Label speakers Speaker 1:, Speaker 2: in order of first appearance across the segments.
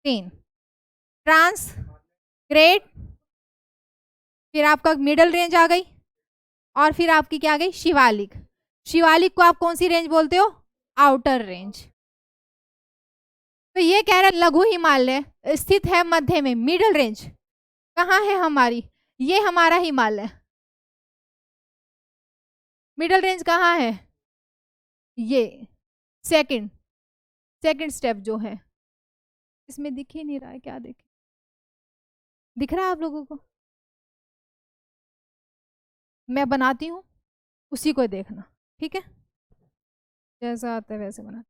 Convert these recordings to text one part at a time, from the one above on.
Speaker 1: तीन, trans, great, फिर आपका मिडल रेंज आ गई, और फिर आपकी क्या आ गई, शिवालिक। शिवालिक को आप कौन सी रेंज बोलते हो, आउटर रेंज। तो ये कह रहा है लघु हिमालय स्थित है मध्य में, मिडल रेंज कहाँ है हमारी, ये हमारा हिमालय, मिडल रेंज कहाँ है, ये सेकंड, सेकंड स्टेप जो है, इसमें दिख ही नहीं रहा है, क्या दिख रहा है आप लोगों को, मैं बनाती हूँ उसी को देखना, ठीक है, जैसा आता है वैसे बना।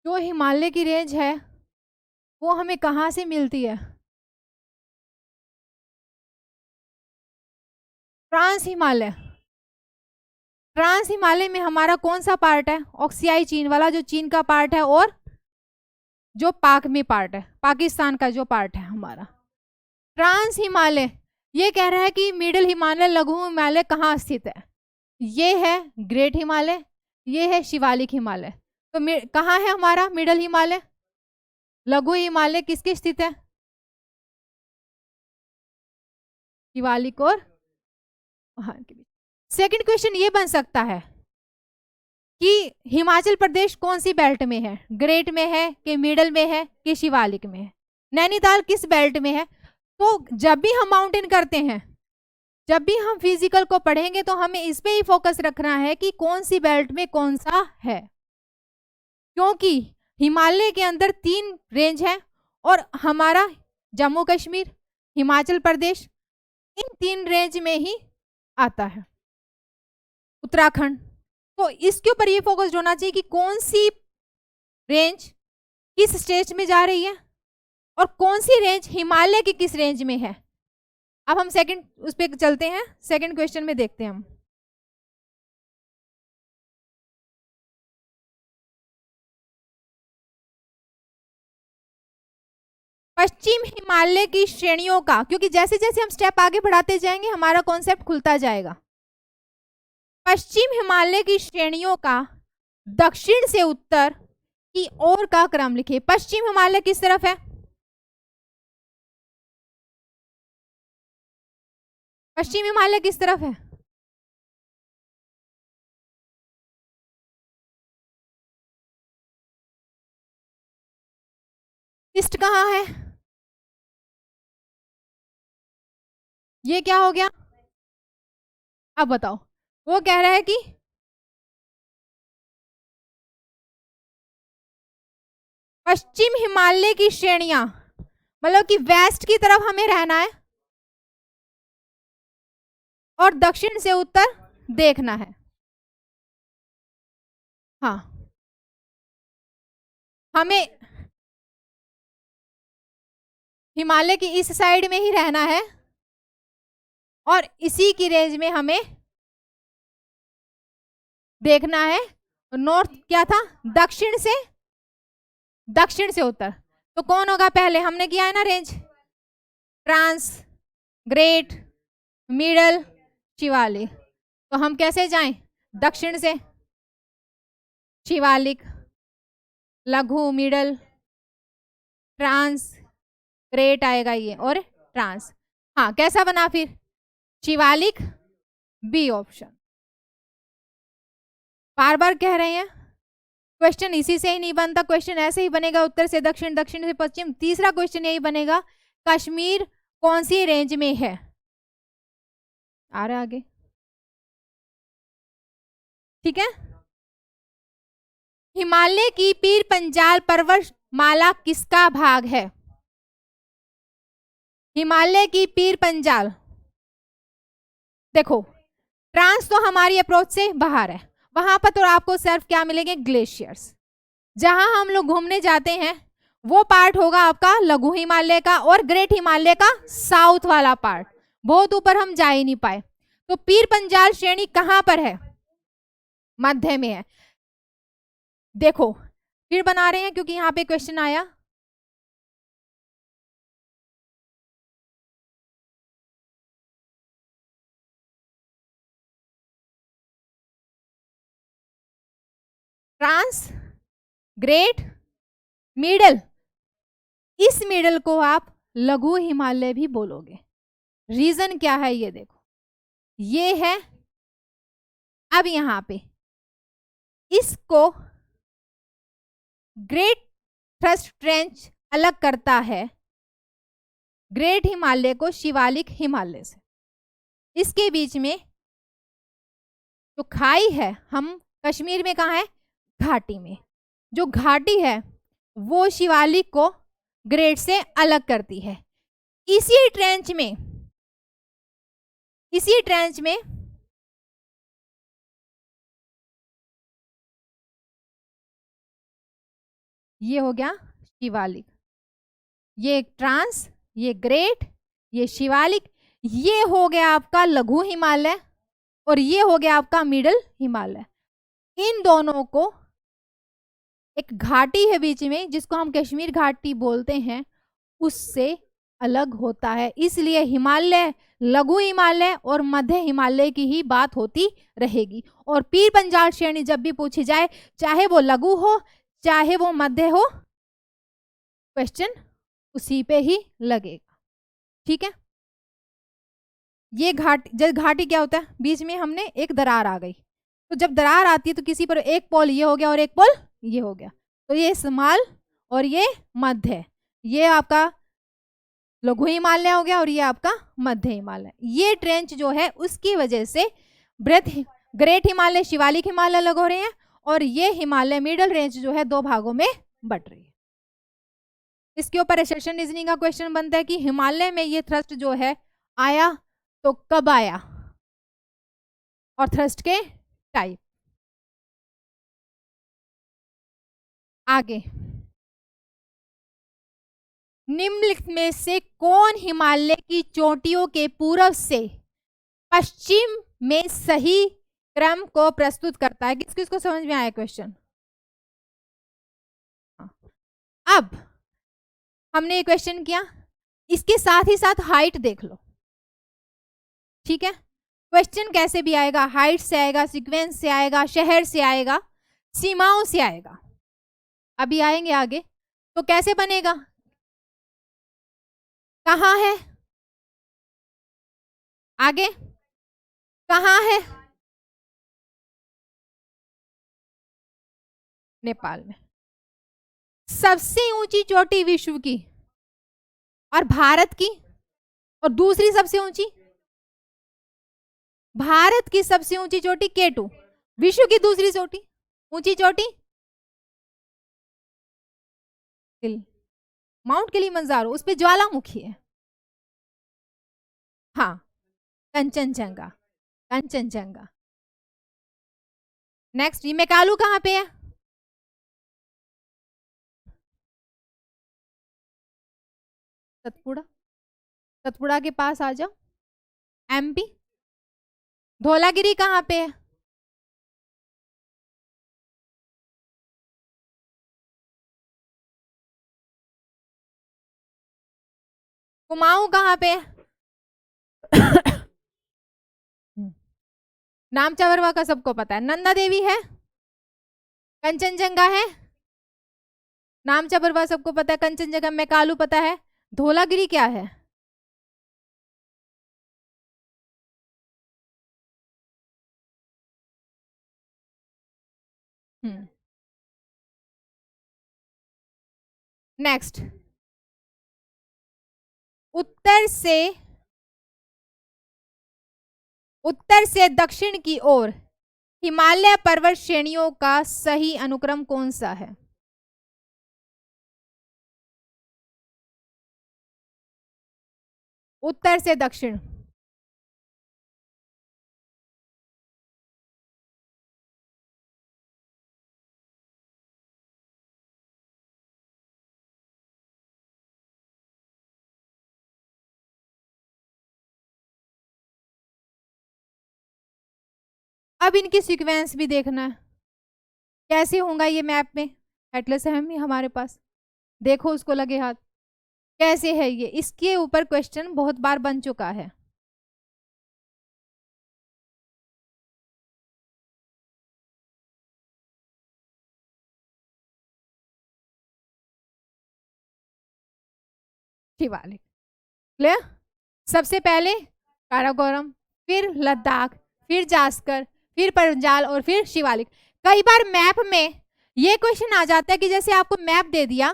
Speaker 1: जो हिमालय की रेंज है वो हमें कहाँ से मिलती है, ट्रांस हिमालय। ट्रांस हिमालय में हमारा कौन सा पार्ट है, ऑक्सियाई चीन वाला, जो चीन का पार्ट है, और जो पाक में पार्ट है, पाकिस्तान का जो पार्ट है हमारा, ट्रांस हिमालय। ये कह रहा है कि मिडिल हिमालय, लघु हिमालय कहाँ स्थित है, ये है ग्रेट हिमालय, ये है शिवालिक हिमालय। तो कहाँ है हमारा मिडिल हिमालय, लघु हिमालय किसके स्थित है, शिवालिक और पहाड़ के बीच। सेकंड क्वेश्चन ये बन सकता है कि हिमाचल प्रदेश कौन सी बेल्ट में है, ग्रेट में है कि मिडल में है कि शिवालिक में है, नैनीताल किस बेल्ट में है। तो जब भी हम माउंटेन करते हैं, जब भी हम फिजिकल को पढ़ेंगे तो हमें इस पे ही फोकस रखना है कि कौन सी बेल्ट में कौन सा है, क्योंकि हिमालय के अंदर तीन रेंज है और हमारा जम्मू कश्मीर, हिमाचल प्रदेश, इन तीन रेंज में ही आता है, उत्तराखंड। तो इसके ऊपर ये फोकस होना चाहिए कि कौन सी रेंज किस स्टेज में जा रही है और कौन सी रेंज हिमालय की किस रेंज में है। अब हम सेकंड उस पर चलते हैं, सेकंड क्वेश्चन में देखते हैं हम। पश्चिम हिमालय की श्रेणियों का, क्योंकि जैसे जैसे हम स्टेप आगे बढ़ाते जाएंगे हमारा कॉन्सेप्ट खुलता जाएगा। पश्चिम हिमालय की श्रेणियों का दक्षिण से उत्तर की ओर का क्रम लिखिए। पश्चिम हिमालय किस तरफ है, पश्चिम हिमालय किस तरफ है, ईस्ट कहाँ है, ये क्या हो गया, अब बताओ। वो कह रहा है कि पश्चिम हिमालय की श्रेणियां, मतलब कि वेस्ट की तरफ हमें रहना है और दक्षिण से उत्तर देखना है। हाँ, हमें हिमालय की इस साइड में ही रहना है और इसी की रेंज में हमें देखना है। नॉर्थ क्या था, दक्षिण से उत्तर। तो कौन होगा पहले, हमने किया है ना range, trans, great, middle, Shivalik. तो हम कैसे जाएं, दक्षिण से, शिवालिक, लघु, मिडल, ट्रांस, ग्रेट आएगा ये, और ट्रांस। हाँ, कैसा बना फिर, शिवालिक, बी ऑप्शन। बार बार कह रहे हैं, क्वेश्चन इसी से ही नहीं बनता, क्वेश्चन ऐसे ही बनेगा, उत्तर से दक्षिण, दक्षिण से पश्चिम। तीसरा क्वेश्चन यही बनेगा, कश्मीर कौन सी रेंज में है, आ रहा आगे, ठीक है। हिमालय की पीर पंजाल पर्वत माला किसका भाग है, हिमालय की पीर पंजाल। देखो ट्रांस तो हमारी अप्रोच से बाहर है, वहां पर तो आपको सिर्फ क्या मिलेंगे, ग्लेशियर्स। जहां हम लोग घूमने जाते हैं वो पार्ट होगा आपका लघु हिमालय का और ग्रेट हिमालय का साउथ वाला पार्ट। बहुत ऊपर हम जा ही नहीं पाए। तो पीर पंजाल श्रेणी कहां पर है, मध्य में है। देखो फिर बना रहे हैं क्योंकि यहाँ पे क्वेश्चन आया। ट्रांस, ग्रेट, मिडल, इस मिडल को आप लघु हिमालय भी बोलोगे। रीजन क्या है ये देखो, ये है। अब यहां पे इसको ग्रेट थ्रस्ट ट्रेंच अलग करता है ग्रेट हिमालय को शिवालिक हिमालय से। इसके बीच में जो खाई है, हम कश्मीर में कहाँ है, घाटी में, जो घाटी है वो शिवालिक को ग्रेट से अलग करती है। इसी ट्रेंच में ये हो गया शिवालिक, ये ट्रांस, ये ग्रेट, ये शिवालिक, ये हो गया आपका लघु हिमालय और ये हो गया आपका मिडल हिमालय। इन दोनों को एक घाटी है बीच में जिसको हम कश्मीर घाटी बोलते हैं, उससे अलग होता है। इसलिए हिमालय, लघु हिमालय और मध्य हिमालय की ही बात होती रहेगी। और पीर पंजाल श्रेणी जब भी पूछी जाए, चाहे वो लघु हो चाहे वो मध्य हो, क्वेश्चन उसी पे ही लगेगा। ठीक है। ये घाटी क्या होता है, बीच में हमने एक दरार आ गई, तो जब दरार आती है तो किसी पर एक पोल ये हो गया और एक पोल ये हो गया, तो ये स्मॉल और ये मध्य, ये आपका लघु हिमालय हो गया और ये आपका मध्य हिमालय। ये ट्रेंच जो है उसकी वजह से ग्रेट हिमालय शिवालिक हिमालय अलग हो रहे हैं और ये हिमालय मिडल रेंज जो है दो भागों में बट रही है। इसके ऊपर एसर्शन रीजनिंग का क्वेश्चन बनता है कि हिमालय में ये थ्रस्ट जो है आया तो कब आया और थ्रस्ट के टाइप। आगे, निम्नलिखित में से कौन हिमालय की चोटियों के पूर्व से पश्चिम में सही क्रम को प्रस्तुत करता है। किस किस को समझ में आया क्वेश्चन। अब हमने ये क्वेश्चन किया, इसके साथ ही साथ हाइट देख लो। ठीक है, क्वेश्चन कैसे भी आएगा, हाइट से आएगा, सीक्वेंस से आएगा, शहर से आएगा, सीमाओं से आएगा, अभी आएंगे आगे। तो कैसे बनेगा, कहाँ है, आगे कहाँ है, नेपाल में। सबसे ऊंची चोटी विश्व की और भारत की, और दूसरी सबसे ऊंची, भारत की सबसे ऊंची चोटी K2, विश्व की दूसरी चोटी ऊंची चोटी माउंट किलिमंजारो, उस पे ज्वालामुखी है। हाँ, कंचनजंगा, कंचनजंगा। नेक्स्ट, ये मेकालू कहाँ पे है, सतपुड़ा, सतपुड़ा के पास आ जाओ, MP। धौलागिरी कहाँ पे है, कुमाऊं कहाँ पे है नामचा बरवा का सबको पता है। नंदा देवी है, कंचनजंगा है, नामचा बरवा सबको पता है, कंचनजंगा, मेकालू पता है, धौलागिरी क्या है, नेक्स्ट, उत्तर से दक्षिण की ओर हिमालय पर्वत श्रेणियों का सही अनुक्रम कौन सा है। उत्तर से दक्षिण। अब इनकी सीक्वेंस भी देखना है कैसे होगा ये मैप में। एटलस है ही हमारे पास, देखो उसको लगे हाथ कैसे है ये, इसके ऊपर क्वेश्चन बहुत बार बन चुका है। शिवालिक क्लियर। सबसे पहले काराकोरम, फिर लद्दाख, फिर जास्कर, फिर पंजाल और फिर शिवालिक। कई बार मैप में ये क्वेश्चन आ जाता है कि जैसे आपको मैप दे दिया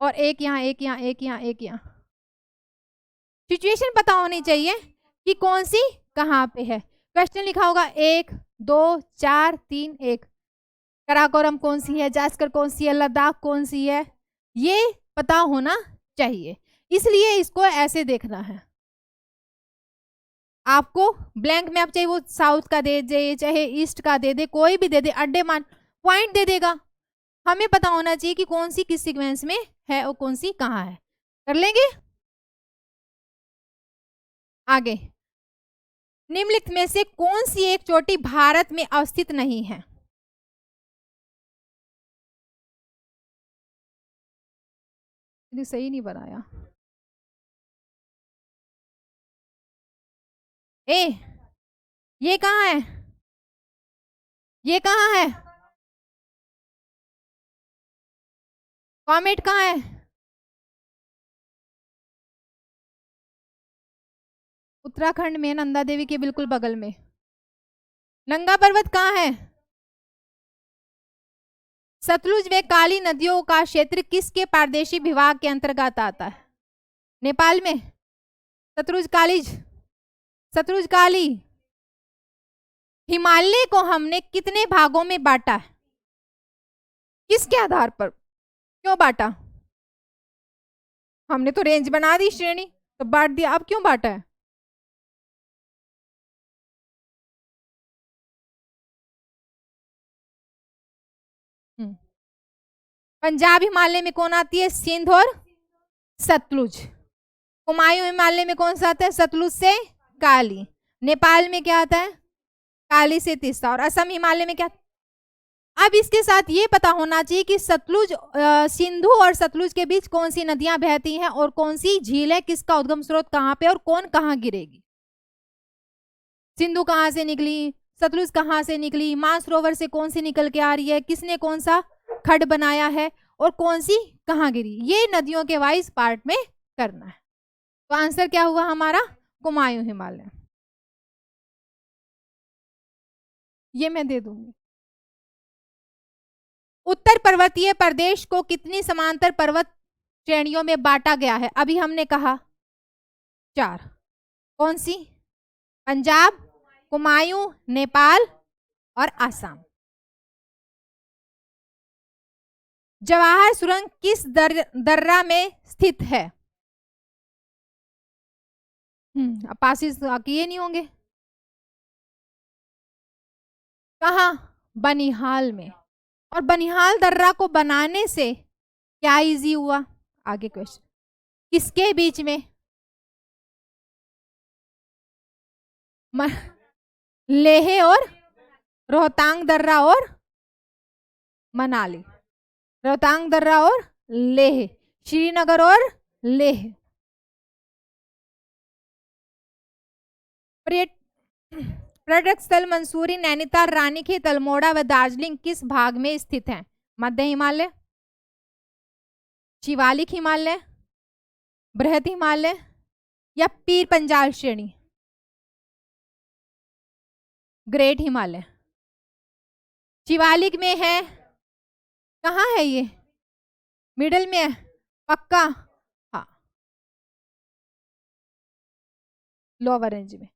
Speaker 1: और एक यहाँ एक यहाँ एक यहाँ एक यहाँ, सिचुएशन पता होनी चाहिए कि कौन सी कहाँ पे है। क्वेश्चन लिखा होगा 1 2 4 3 1, काराकोरम कौन सी है, जास्कर कौन सी है, लद्दाख कौन सी है, ये पता होना चाहिए। इसलिए इसको ऐसे देखना है। आपको ब्लैंक मैप चाहिए, वो साउथ का दे दे चाहे ईस्ट का दे दे, कोई भी दे दे, अंडमान पॉइंट दे देगा, हमें पता होना चाहिए कि कौन सी किस सीक्वेंस में है और कौन सी कहाँ है। कर लेंगे आगे। निम्नलिखित में से कौन सी एक चोटी भारत में अवस्थित नहीं है? सही नहीं बनाया। ए ये कहाँ है, ये कहाँ है, कॉमेट कहाँ है? उत्तराखंड में नंदा देवी के बिल्कुल बगल में। नंगा पर्वत कहाँ है? सतलुज व काली नदियों का क्षेत्र किसके प्रादेशिक विभाग के अंतर्गत आता है? नेपाल में। सतलुज कालीज, सतलुज काली। हिमालय को हमने कितने भागों में बांटा है, किसके आधार पर, क्यों बांटा? हमने तो रेंज बना दी, श्रेणी तो बांट दिया, अब क्यों बांटा है? पंजाब हिमालय में कौन आती है? सिंध और सतलुज। कुमायूं हिमालय में कौन सा आता है? सतलुज से काली। नेपाल में क्या आता है? काली से तीस्ता। और असम हिमालय में क्या? अब इसके साथ ये पता होना चाहिए कि सतलुज सिंधु और सतलुज के बीच कौन सी नदियां बहती हैं और कौन सी झील है, किसका उद्गम स्रोत कहाँ पे और कौन कहाँ गिरेगी। सिंधु कहाँ से निकली, सतलुज कहाँ से निकली, मानसरोवर से कौन सी निकल के आ रही है, किसने कौन सा खड बनाया है और कौन सी कहाँ गिरी, ये नदियों के वाइज पार्ट में करना है। तो आंसर क्या हुआ हमारा? कुमायूं हिमालय। ये मैं दे दूंगी। उत्तर पर्वतीय प्रदेश को कितनी समांतर पर्वत श्रेणियों में बांटा गया है? अभी हमने कहा 4। कौन सी? पंजाब, कुमायूं, नेपाल और आसाम। जवाहर सुरंग किस दर्रा में स्थित है? पासिस किए नहीं होंगे। कहा? बनिहाल में। और बनिहाल दर्रा को बनाने से क्या इजी हुआ? आगे क्वेश्चन, किसके बीच में? लेह और रोहतांग दर्रा और मनाली, रोहतांग दर्रा और लेह, श्रीनगर और लेह। पर्यटक स्थल मंसूरी, नैनीताल, रानीखेत, अल्मोड़ा व दार्जिलिंग किस भाग में स्थित हैं? मध्य हिमालय, शिवालिक हिमालय, बृहद हिमालय या पीर पंजाल श्रेणी? ग्रेट हिमालय। शिवालिक में है, कहाँ है ये? मिडल में है पक्का? हाँ, लोअर रेंज में।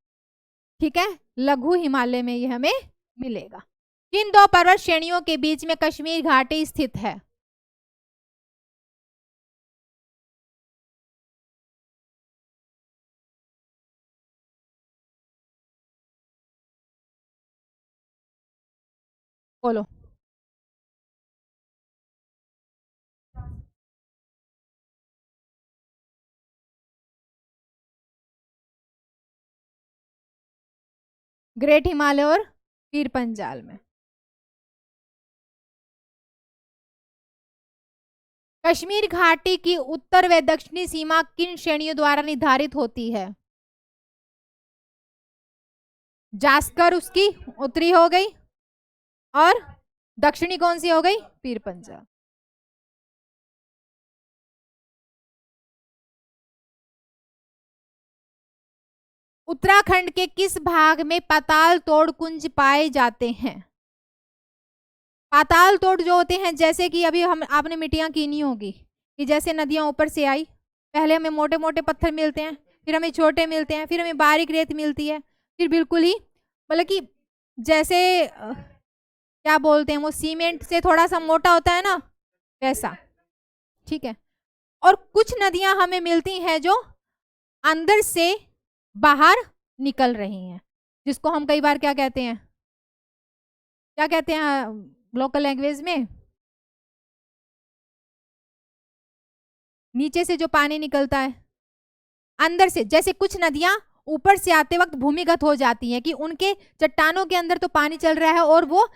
Speaker 1: ठीक है, लघु हिमालय में ये हमें मिलेगा। किन 2 पर्वत श्रेणियों के बीच में कश्मीर घाटी स्थित है? बोलो। ग्रेट हिमालय और पीर पंजाल में। कश्मीर घाटी की उत्तर व दक्षिणी सीमा किन श्रेणियों द्वारा निर्धारित होती है? जास्कर उसकी उत्तरी हो गई, और दक्षिणी कौन सी हो गई? पीर पंजाल। उत्तराखंड के किस भाग में पाताल तोड़ कुंज पाए जाते हैं? पाताल तोड़ जो होते हैं, जैसे कि अभी हम आपने मिट्टियां कीनी होगी कि जैसे नदियां ऊपर से आई, पहले हमें मोटे मोटे पत्थर मिलते हैं, फिर हमें छोटे मिलते हैं, फिर हमें बारीक रेत मिलती है, फिर बिल्कुल ही मतलब कि जैसे क्या बोलते हैं, वो सीमेंट से थोड़ा सा मोटा होता है ना, वैसा। ठीक है। और कुछ नदियां हमें मिलती हैं जो अंदर से बाहर निकल रही हैं, जिसको हम कई बार क्या कहते हैं, क्या कहते हैं लोकल लैंग्वेज में, नीचे से जो पानी निकलता है अंदर से। जैसे कुछ नदियां ऊपर से आते वक्त भूमिगत हो जाती हैं कि उनके चट्टानों के अंदर तो पानी चल रहा है और वो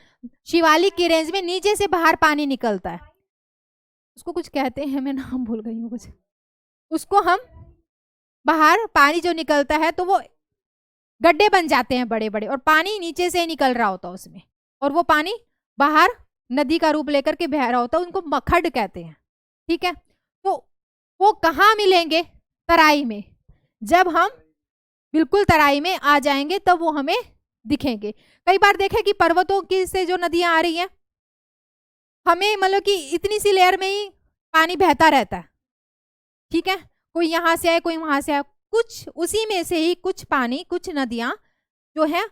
Speaker 1: शिवालिक की रेंज में नीचे से बाहर पानी निकलता है, उसको कुछ कहते हैं, मैं नाम भूल गई हूँ कुछ, उसको हम बाहर पानी जो निकलता है तो वो गड्ढे बन जाते हैं बड़े बड़े, और पानी नीचे से निकल रहा होता है उसमें, और वो पानी बाहर नदी का रूप लेकर के बह रहा होता है, उनको मखड कहते हैं। ठीक है। तो वो कहाँ मिलेंगे? तराई में। जब हम बिल्कुल तराई में आ जाएंगे तब वो हमें दिखेंगे। कई बार देखे कि पर्वतों की से जो नदियां आ रही हैं, हमें मतलब कि इतनी सी लेयर में ही पानी बहता रहता है। ठीक है। कोई यहाँ से आए, कोई वहां से आए, कुछ उसी में से ही कुछ पानी, कुछ नदियां जो है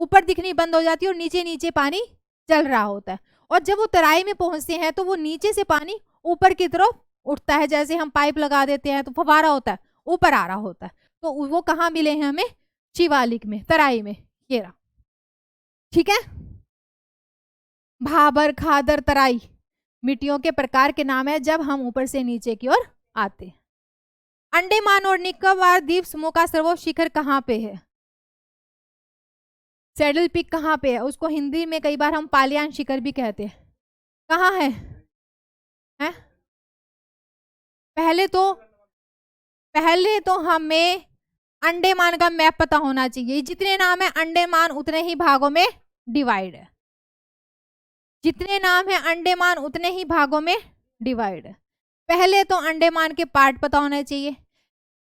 Speaker 1: ऊपर दिखनी बंद हो जाती है और नीचे नीचे पानी चल रहा होता है। और जब वो तराई में पहुंचते हैं तो वो नीचे से पानी ऊपर की तरफ उठता है, जैसे हम पाइप लगा देते हैं तो फव्वारा होता है, ऊपर आ रहा होता है। तो वो कहाँ मिले हैं हमें? शिवालिक में, तराई में, ये रहा। ठीक है। भाबर, खादर, तराई मिट्टियों के प्रकार के नाम है जब हम ऊपर से नीचे की ओर आते हैं। अंडमान और निकोबार द्वीप समूह का सर्वोच्च शिखर कहाँ पे है? सैडल पीक कहाँ पे है? उसको हिंदी में कई बार हम पालियान शिखर भी कहते हैं। कहाँ है? हैं? पहले तो हमें अंडमान का मैप पता होना चाहिए। जितने नाम है अंडमान उतने ही भागों में डिवाइड है, जितने नाम है अंडमान उतने ही भागों में डिवाइड है। पहले तो अंडमान के पार्ट पता होने चाहिए।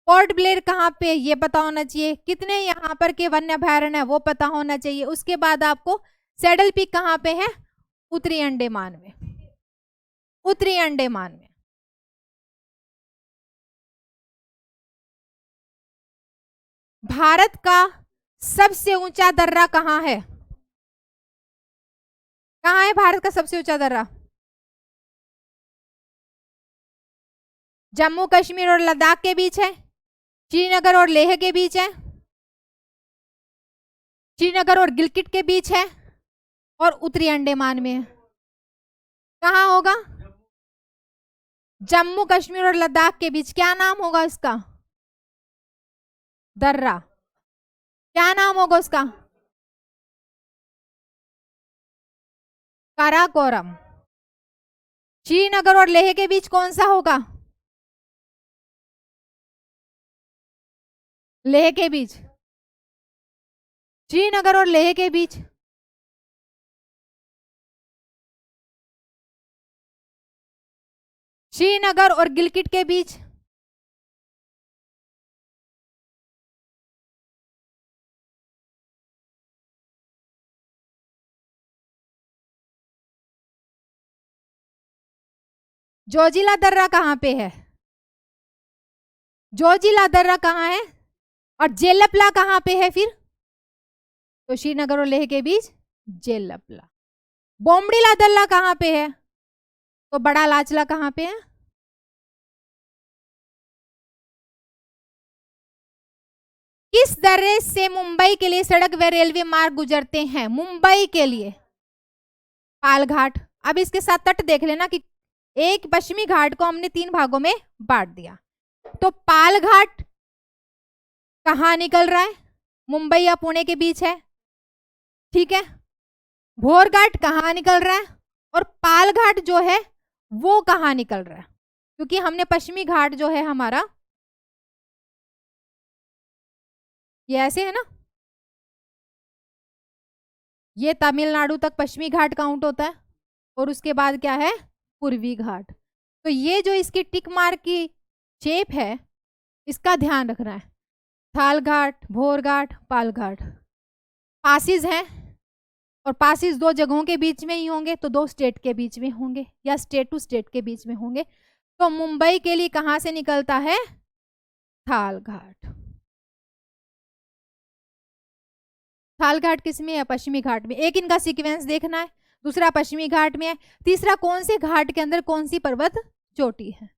Speaker 1: पोर्ट ब्लेयर कहाँ पे, ये पता होना चाहिए। कितने यहाँ पर के वन्य अभयारण्य है वो पता होना चाहिए। उसके बाद आपको सैडल पीक कहाँ पे है? उत्तरी अंडमान में, उत्तरी अंडमान में। भारत का सबसे ऊंचा दर्रा कहाँ है? कहाँ है भारत का सबसे ऊंचा दर्रा? जम्मू कश्मीर और लद्दाख के बीच है, श्रीनगर और लेह के बीच है, श्रीनगर और गिलगित के बीच है, और उत्तरी अंडमान में है। कहाँ होगा? जम्मू कश्मीर और लद्दाख के बीच। क्या नाम होगा इसका? दर्रा। क्या नाम होगा उसका? काराकोरम। श्रीनगर और लेह के बीच कौन सा होगा? लेह के बीच, श्रीनगर और लेह के बीच। श्रीनगर और गिलगित के बीच। जोजिला दर्रा कहाँ पे है? जोजिला दर्रा कहाँ है? और जेलपला कहाँ पे है फिर? तो श्रीनगर और लेह के बीच जेलपला। बोमडीला दर्रा कहाँ पे है? तो बड़ा लाचला कहाँ पे है? किस दर्रे से मुंबई के लिए सड़क व रेलवे मार्ग गुजरते हैं? मुंबई के लिए पाल घाट। अब इसके साथ तट देख लेना कि एक पश्चिमी घाट को हमने 3 भागों में बांट दिया। तो पाल घाट कहाँ निकल रहा है? मुंबई या पुणे के बीच है, ठीक है। भोर घाट कहाँ निकल रहा है और पाल घाट जो है वो कहाँ निकल रहा है? क्योंकि हमने पश्चिमी घाट जो है हमारा ये ऐसे है ना, ये तमिलनाडु तक पश्चिमी घाट काउंट होता है और उसके बाद क्या है? पूर्वी घाट। तो ये जो इसकी टिक मार्क की शेप है इसका ध्यान रखना है। थाल घाट, भोर घाट, पाल घाट पासिस हैं और पासिस 2 जगहों के बीच में ही होंगे, तो 2 स्टेट के बीच में होंगे या स्टेट टू स्टेट के बीच में होंगे। तो मुंबई के लिए कहां से निकलता है? थाल घाट। थाल घाट किस में है? पश्चिमी घाट में। एक इनका सीक्वेंस देखना है, दूसरा पश्चिमी घाट में है, तीसरा कौन से घाट के अंदर कौन सी पर्वत चोटी है।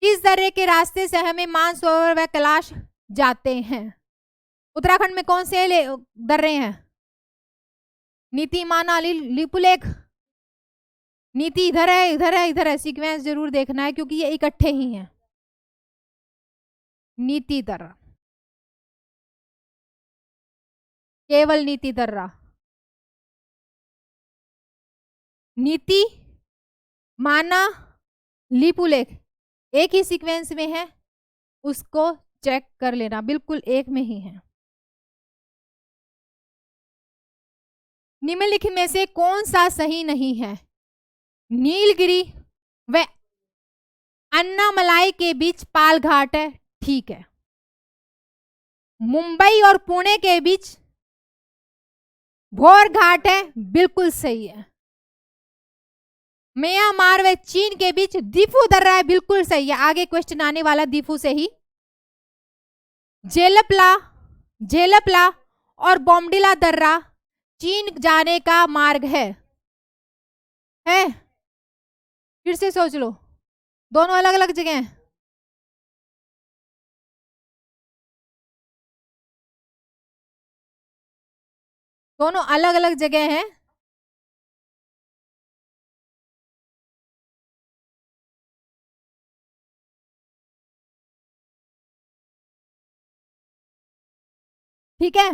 Speaker 1: किस दर्रे के रास्ते से हमें मानसरोवर व कैलाश जाते हैं? उत्तराखंड में कौन से दर्रे हैं? नीति, माना, लिपुलेख। नीति इधर है, इधर है, इधर है। सीक्वेंस जरूर देखना है क्योंकि ये इकट्ठे ही हैं। नीति दर्रा, केवल नीति दर्रा। नीति, माना, लिपुलेख एक ही सीक्वेंस में है, उसको चेक कर लेना, बिल्कुल एक में ही है। निम्नलिखित में से कौन सा सही नहीं है? नीलगिरी व अन्नामलाई के बीच पाल घाट है, ठीक है। मुंबई और पुणे के बीच भोर घाट है, बिल्कुल सही है। म्यांमार व चीन के बीच दीफू दर्रा है, बिल्कुल सही है। आगे क्वेश्चन आने वाला दीफू से ही। जेलपला, जेलपला और बोमडिला दर्रा चीन जाने का मार्ग है? फिर से सोच लो, दोनों अलग अलग जगह हैं। दोनों अलग अलग जगह हैं। ठीक है।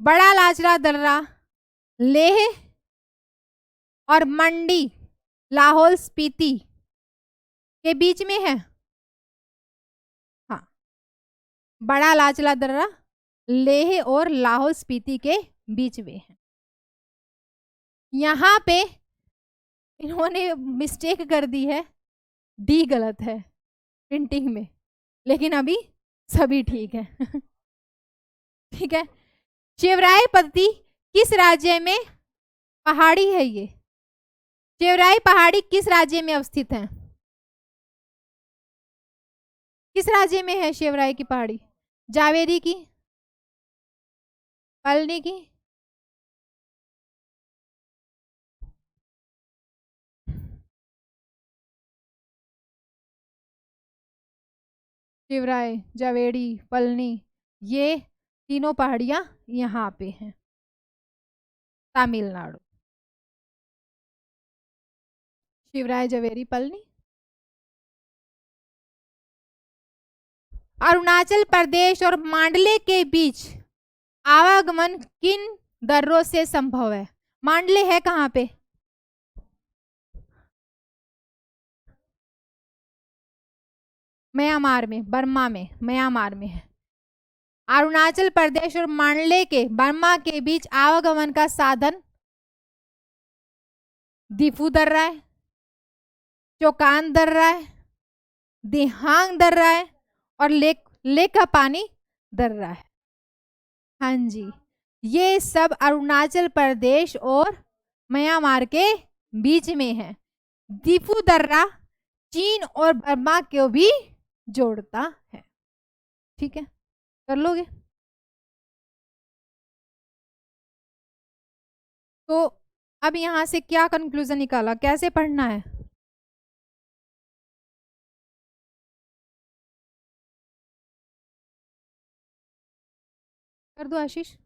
Speaker 1: बड़ा लाचरा दर्रा लेह और मंडी लाहौल स्पीति के बीच में है। हाँ, बड़ा लाचरा दर्रा लेह और लाहौल स्पीति के बीच में है। यहाँ पे इन्होंने मिस्टेक कर दी है, डी गलत है प्रिंटिंग में, लेकिन अभी सभी ठीक है। ठीक है। शिवरायपति किस राज्य में पहाड़ी है? ये शिवराई पहाड़ी किस राज्य में अवस्थित है? किस राज्य में है शिवराई की पहाड़ी? जावेरी की, पलनी की? शिवराय, जावेरी, पलनी, ये तीनों पहाड़ियां यहाँ पे हैं, तमिलनाडु। शिवराय, जावेरी, पलनी। अरुणाचल प्रदेश और मांडले के बीच आवागमन किन दर्रों से संभव है? मांडले है कहाँ पे? म्यांमार में, बर्मा में, म्यांमार में है। अरुणाचल प्रदेश और मांडले के बर्मा के बीच आवागमन का साधन दीफू दर्रा है, चोकान दर्रा है, दिहांग दर्रा है और लेक का पानी दर्रा है। हाँ जी, ये सब अरुणाचल प्रदेश और म्यांमार के बीच में है। दीफू दर्रा चीन और बर्मा को भी जोड़ता है। ठीक है, कर लोगे? तो अब यहां से क्या कंक्लूजन निकाला, कैसे पढ़ना है? कर दो आशीष।